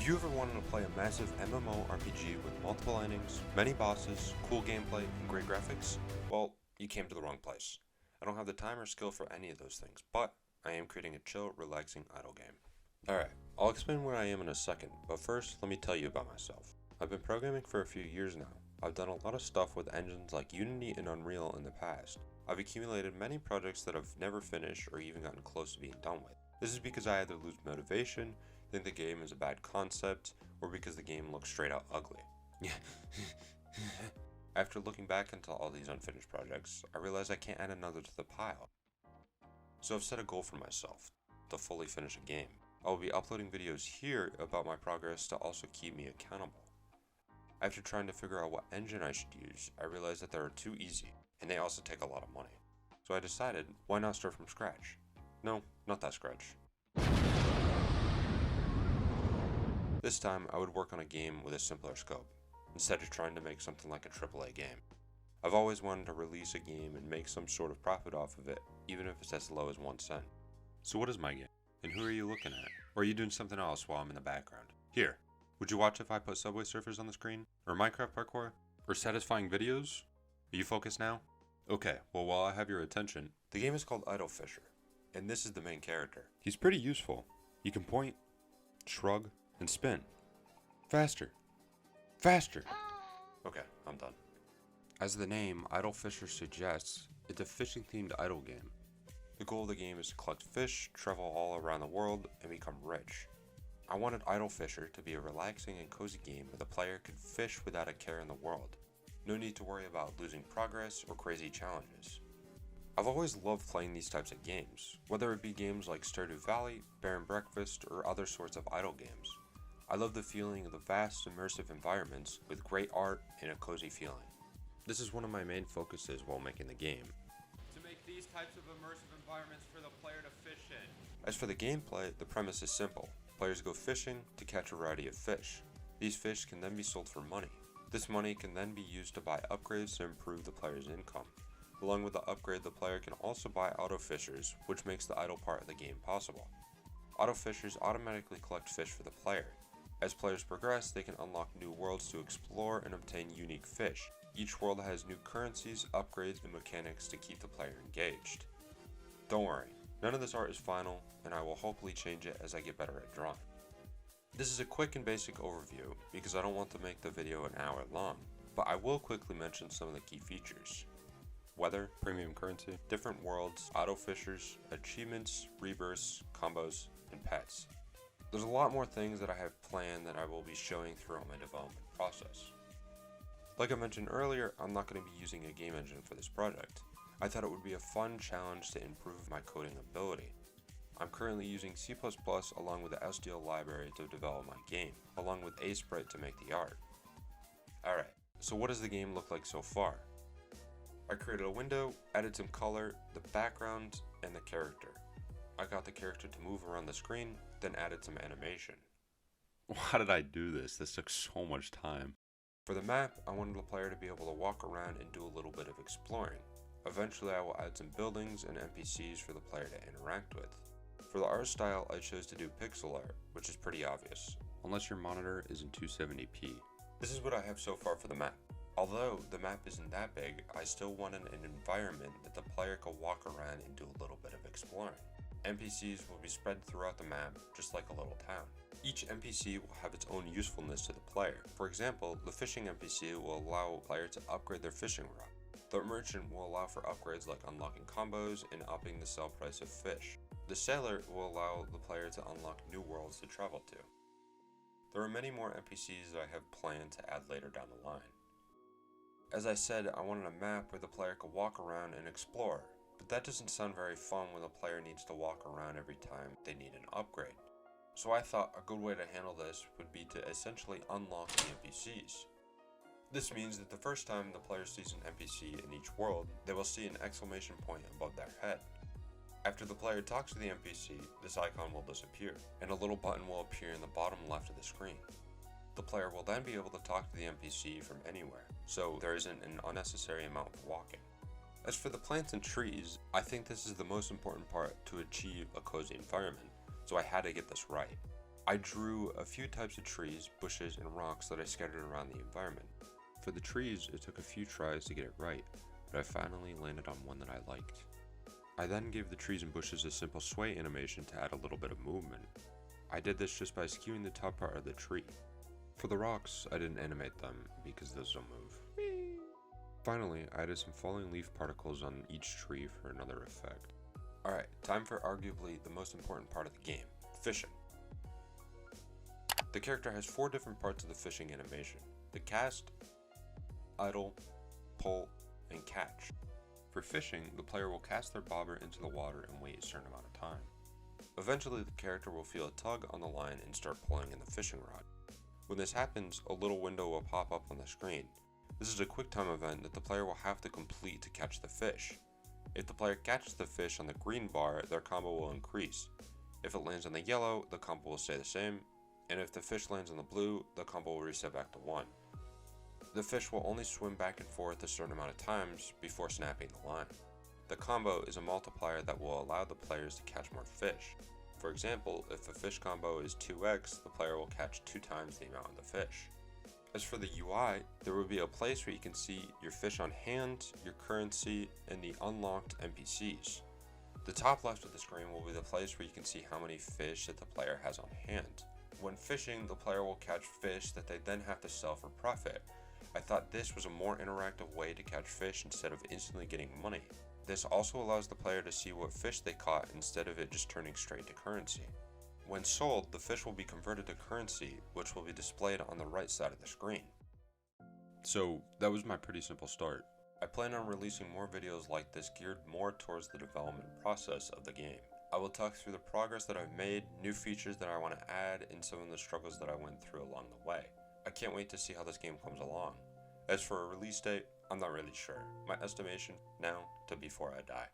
you ever wanted to play a massive MMORPG with multiple endings, many bosses, cool gameplay, and great graphics, well, you came to the wrong place. I don't have the time or skill for any of those things, but I am creating a chill, relaxing idle game. Alright, I'll explain where I am in a second, but first, let me tell you about myself. I've been programming for a few years now. I've done a lot of stuff with engines like Unity and Unreal in the past. I've accumulated many projects that I've never finished or even gotten close to being done with. This is because I either lose motivation, think the game is a bad concept, or because the game looks straight out ugly. After looking back into all these unfinished projects, I realized I can't add another to the pile. So I've set a goal for myself, to fully finish a game. I will be uploading videos here about my progress to also keep me accountable. After trying to figure out what engine I should use, I realized that they are too easy, and they also take a lot of money. So I decided, why not start from scratch? No, not that scratch. This time, I would work on a game with a simpler scope, instead of trying to make something like a AAA game. I've always wanted to release a game and make some sort of profit off of it, even if it's as low as 1 cent. So what is my game? And who are you looking at? Or are you doing something else while I'm in the background? Here, would you watch if I put Subway Surfers on the screen? Or Minecraft parkour? Or satisfying videos? Are you focused now? Okay, well while I have your attention, the game is called Idle Fisher, and this is the main character. He's pretty useful. You can point, shrug, and spin. Faster. Faster! Okay, I'm done. As the name Idle Fisher suggests, it's a fishing themed idle game. The goal of the game is to collect fish, travel all around the world, and become rich. I wanted Idle Fisher to be a relaxing and cozy game where the player could fish without a care in the world. No need to worry about losing progress or crazy challenges. I've always loved playing these types of games, whether it be games like Stardew Valley, Bear and Breakfast, or other sorts of idle games. I love the feeling of the vast immersive environments with great art and a cozy feeling. This is one of my main focuses while making the game. To make these types of immersive environments for the player to fish in. As for the gameplay, the premise is simple. Players go fishing to catch a variety of fish. These fish can then be sold for money. This money can then be used to buy upgrades to improve the player's income. Along with the upgrade, the player can also buy auto fishers, which makes the idle part of the game possible. Auto fishers automatically collect fish for the player. As players progress, they can unlock new worlds to explore and obtain unique fish. Each world has new currencies, upgrades, and mechanics to keep the player engaged. Don't worry, none of this art is final, and I will hopefully change it as I get better at drawing. This is a quick and basic overview because I don't want to make the video an hour long, but I will quickly mention some of the key features. Weather, premium currency, different worlds, auto fishers, achievements, rebirths, combos, and pets. There's a lot more things that I have planned that I will be showing throughout my development process. Like I mentioned earlier, I'm not going to be using a game engine for this project. I thought it would be a fun challenge to improve my coding ability. I'm currently using C++ along with the SDL library to develop my game, along with Sprite to make the art. Alright, so what does the game look like so far? I created a window, added some color, the background, and the character. I got the character to move around the screen, then added some animation. Why did I do this? This took so much time. For the map, I wanted the player to be able to walk around and do a little bit of exploring. Eventually I will add some buildings and NPCs for the player to interact with. For the art style, I chose to do pixel art, which is pretty obvious. Unless your monitor is in 270p. This is what I have so far for the map. Although the map isn't that big, I still wanted an environment that the player could walk around and do a little bit of exploring. NPCs will be spread throughout the map, just like a little town. Each NPC will have its own usefulness to the player. For example, the fishing NPC will allow the player to upgrade their fishing rod. The merchant will allow for upgrades like unlocking combos and upping the sell price of fish. The sailor will allow the player to unlock new worlds to travel to. There are many more NPCs that I have planned to add later down the line. As I said, I wanted a map where the player could walk around and explore. But that doesn't sound very fun when the player needs to walk around every time they need an upgrade. So I thought a good way to handle this would be to essentially unlock the NPCs. This means that the first time the player sees an NPC in each world, they will see an exclamation point above their head. After the player talks to the NPC, this icon will disappear, and a little button will appear in the bottom left of the screen. The player will then be able to talk to the NPC from anywhere, so there isn't an unnecessary amount of walking. As for the plants and trees, I think this is the most important part to achieve a cozy environment, so I had to get this right. I drew a few types of trees, bushes, and rocks that I scattered around the environment. For the trees, it took a few tries to get it right, but I finally landed on one that I liked. I then gave the trees and bushes a simple sway animation to add a little bit of movement. I did this just by skewing the top part of the tree. For the rocks, I didn't animate them because those don't move. Finally, I added some falling leaf particles on each tree for another effect. Alright, time for arguably the most important part of the game, fishing. The character has 4 different parts of the fishing animation: the cast, idle, pull, and catch. For fishing, the player will cast their bobber into the water and wait a certain amount of time. Eventually, the character will feel a tug on the line and start pulling in the fishing rod. When this happens, a little window will pop up on the screen. This is a quick time event that the player will have to complete to catch the fish. If the player catches the fish on the green bar, their combo will increase. If it lands on the yellow, the combo will stay the same, and if the fish lands on the blue, the combo will reset back to 1. The fish will only swim back and forth a certain amount of times before snapping the line. The combo is a multiplier that will allow the players to catch more fish. For example, if the fish combo is 2x, the player will catch 2 times the amount of the fish. As for the UI, there will be a place where you can see your fish on hand, your currency, and the unlocked NPCs. The top left of the screen will be the place where you can see how many fish that the player has on hand. When fishing, the player will catch fish that they then have to sell for profit. I thought this was a more interactive way to catch fish instead of instantly getting money. This also allows the player to see what fish they caught instead of it just turning straight to currency. When sold, the fish will be converted to currency, which will be displayed on the right side of the screen. So that was my pretty simple start. I plan on releasing more videos like this geared more towards the development process of the game. I will talk through the progress that I've made, new features that I want to add, and some of the struggles that I went through along the way. I can't wait to see how this game comes along. As for a release date, I'm not really sure. My estimation now to before I die.